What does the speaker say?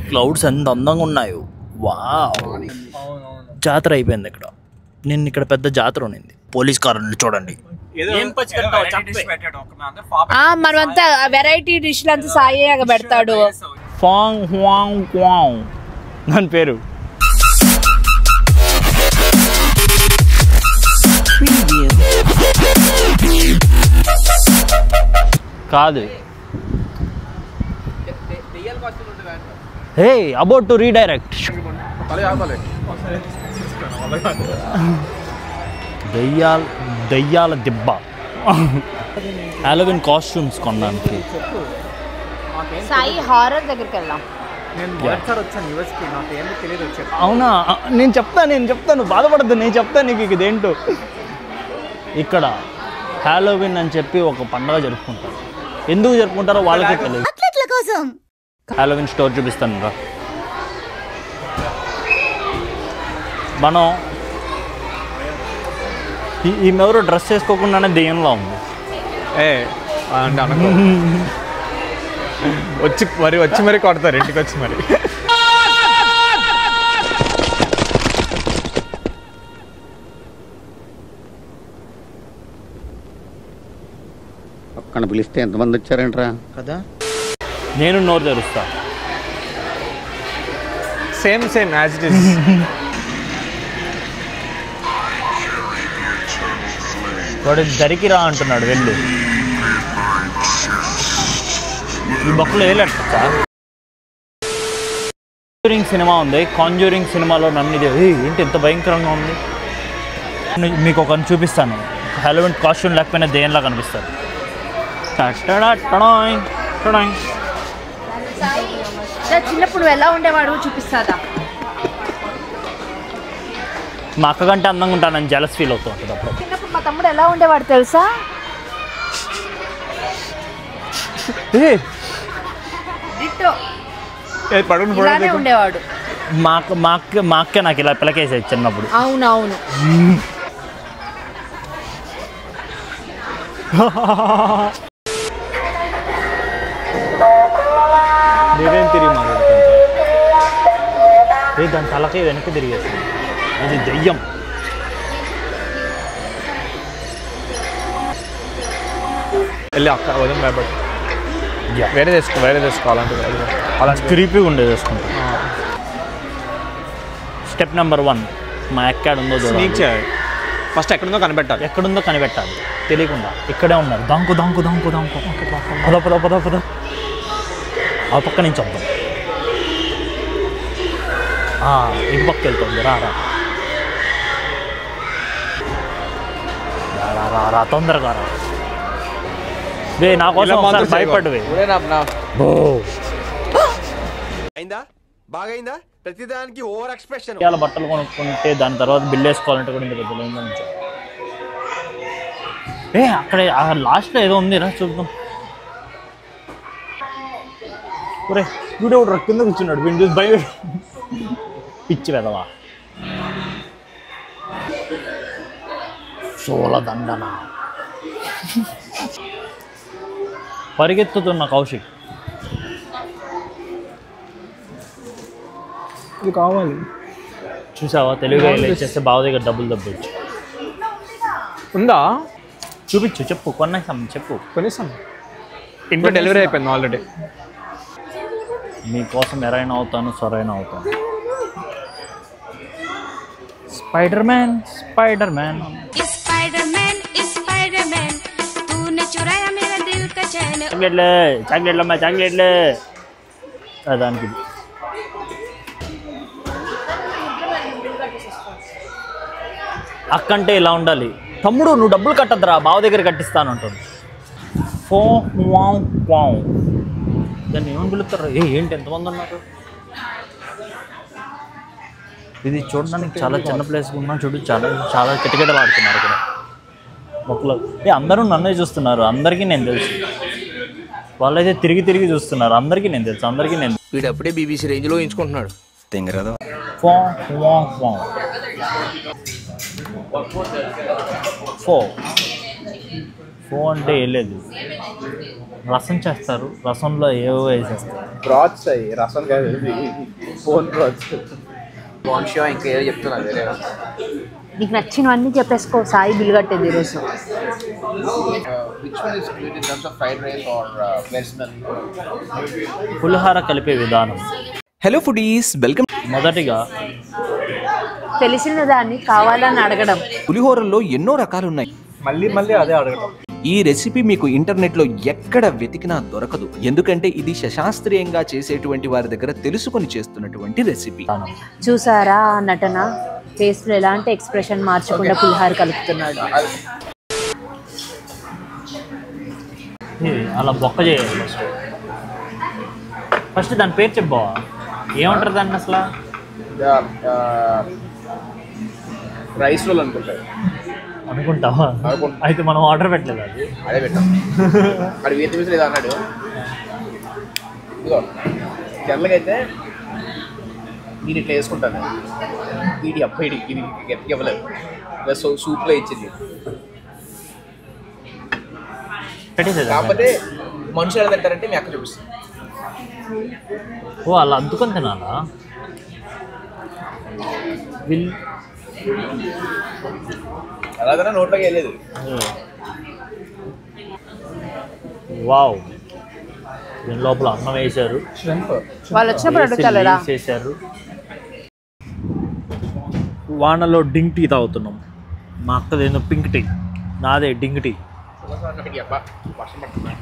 Clouds ఎంత అందంగా ఉన్నాయో. వావ్, జాతర అయిపోయింది ఇక్కడ. నేను ఇక్కడ పెద్ద జాతర ఉన్నింది. పోలీస్ కారుని చూడండి. మనమంతా వెరైటీ డిష్లు అంతా సాయిగా పెడతాడు. ఫాంగ్ హ్వాంగ్ క్వాంగ్ దాని పేరు. కాదు. హే, అబౌట్ టు రీడైరెక్ట్. దయ్యాల దిబ్బ. హాలోవిన్ కాస్ట్యూమ్స్ కొనడానికి. సాయి హారర్ దగ్గరికి వెళ్దాం. అవునా, నేను చెప్తాను బాధపడద్దు, నేను చెప్తాను నీకు ఇదేంటో. ఇక్కడ హాలోవిన్ అని చెప్పి ఒక పండుగ జరుపుకుంటారు. ఎందుకు జరుపుకుంటారో వాళ్ళకే తెలియదు. హాలోవిన్ స్టోర్ చూపిస్తాను రా. మనం ఈమెవరు డ్రెస్ వేసుకోకుండానే దెయ్యంలో ఉంది. వచ్చి మరి కొడతారు ఇంటికి వచ్చి మరి. అక్కడ పిలిస్తే ఎంతమంది వచ్చారంట్రా కదా. నేను నోరు తెరుస్తా. Same as it is. వాడు దరికి రా అంటున్నాడు. వెళ్ళు. ఈ బొక్కలు వేయలేట. కాంజూరింగ్ సినిమా ఉంది. కాంజూరింగ్ సినిమాలో నన్ను ఏంటి ఎంత భయంకరంగా ఉంది. మీకు ఒకరిని చూపిస్తాను. హాలోవిన్ కాస్ట్యూమ్ లేకపోయినా దెయ్యంలా కనిపిస్తారు. చిన్నప్పుడు ఎలా ఉండేవాడు చూపిస్తాదా. మా అక్క కంటే అందంగా ఉంటానని జలస్ ఫీల్ అవుతూ ఉంటుంది అప్పుడు. చిన్నప్పుడు మా తమ్ముడు ఎలా ఉండేవాడు తెలుసా? ఉండేవాడు. మా అక్క నాకు ఇలా పిల్లకేసేది చిన్నప్పుడు. అవునవును. నేనేం తిరిగి మాట్లాడుతుంటా. దాని తలకే వెనక్కి తిరిగేస్తుంది. అది దెయ్యం. వెళ్ళి అక్క వదిన భయపడి వేరే తెచ్చుకోవాలంటే అలా క్రీపీగా ఉండేది వేసుకుంటాం. స్టెప్ నెంబర్ 1, మా ఎక్కడుందో స్నీక్ చేయాలి. ఫస్ట్ ఎక్కడుందో కనిపెట్టాలి. తెలియకుండా. ఇక్కడే ఉన్నారు. దాంకు పద ఆ పక్క నుంచి వద్దాం. ఇటు పక్క వెళ్తుంది. రా తొందరగా రా. నా కోసం భయపడవే. ప్రతిదానికి ఓవర్ ఎక్స్ప్రెషన్. బట్టలు కొనుక్కుంటే దాని తర్వాత బిల్ వేసుకోవాలంటే కూడా ఇంత పెద్ద లైన్ నుంచి. అక్కడ లాస్ట్లో ఏదో ఉంది రా చూద్దాం. వీడు ఒకటి కింద కూర్చున్నాడు. వీడిని చూసి భయం. పిచ్చి వెదవా. సోలదండన. పరిగెత్తుతున్న కౌశిక్. ఇది కావాలి. చూసావా, తెలుగుగా చేస్తే బావ దగ్గర డబ్బులు దబ్బొచ్చు. ఉందా? చూపించు. చెప్పు. కొనేసాం. చెప్పు. కొనేసాం. ఇంట్లో డెలివరీ అయిపోయింది ఆల్రెడీ. మీకోసం ఎరైనా అవుతాను, సొరైనా అవుతాను. Spider man. చాక్లెట్లే దానికి. అక్కంటే ఇలా ఉండాలి. తమ్ముడు నువ్వు డబ్బులు కట్టద్దురా, బావ దగ్గర కట్టిస్తాను అంటుంది. దాన్ని ఏమని పిలుస్తారు? ఏంటి ఎంతమంది ఉన్నారు? ఇది చూడడానికి చాలా చిన్న ప్లేస్ ఉన్నా చూడు. చాలా కిటకిటలు ఆడుతున్నారు ఇక్కడ మొక్కలు. అందరూ నన్నే చూస్తున్నారు. అందరికీ నేను తెలుసు. వాళ్ళైతే తిరిగి చూస్తున్నారు. అందరికీ నేను తెలుసు. వీడు అప్పుడే బీబీసీ రేంజ్లో ఎంచుకుంటున్నాడు. అంటే వేయలేదు, రసం చేస్తారు, రసంలో ఏవో వేసేస్తారు. బ్రాత్స్ అయ్యి రసం కాదు, ఫోన్ బ్రాత్స్. బాన్షియో ఇంకా ఏదో చెప్తున్నారు వేరే. నీకు నచ్చినవన్నీ చెప్పేసుకో, సాయి బిల్ కట్టేది ఈరోజు. Which one is good in terms of fried rice or veg smell? పులిహార కలిపే విధానం. Hello foodies, welcome. మొదటిగా తెలిసిన దాన్ని కావాలని అడగడం. పులిహోరల్లో ఎన్నో రకాలు ఉన్నాయి. మళ్ళీ అదే అడగడం. ఈ రెసిపీ మీకు ఇంటర్నెట్లో ఎక్కడ వెతికినా దొరకదు, ఎందుకంటే ఇది శశాస్త్రీయంగా చేసేటువంటి వారి దగ్గర తెలుసుకొని చేస్తున్నటువంటి రెసిపీ. చూసారా ఆ నటన, ఫేస్ లో ఎలాంటి ఎక్స్ప్రెషన్ మార్చకుండా పులిహార కలుపుతున్నాడు. అలా బొక్క చేయాలి. ఫస్ట్ దాని పేరు చెప్పవా, ఏమంటారు దాన్ని అసలు? రైస్ రోల్ అనుకుంటారు. అనుకుంటావా? అయితే మనం ఆర్డర్ పెట్టలేదు, అది అదే పెట్టాం. అది వీటి మీద లేదా అన్నాడు. ఇదిగో తెల్లగైతే నేను ఇట్లా వేసుకుంటాను, వీడి అబ్బాయి ఇది గట్టిగా ఇవ్వలేదు, ఇలా సూప్లో ఇచ్చింది. కాకపోతే మనుషులు ఎలా తింటారంటే మీ అక్క చూపిస్తుంది. ఓ అలా అద్దుకొని తినాలా? అలాగైనా నోట్లోకి వెళ్ళలేదు. వావ్, దీని లోపల అన్నం వేశారు, వాళ్ళు వచ్చినప్పుడు అడుగుతారా చేశారు. వానలో డింగ్ టీ తాగుతున్నాం. మా అక్కదేదో పింక్ టీ, నాదే డింగ్ టీ. వర్షం పడుతుంది.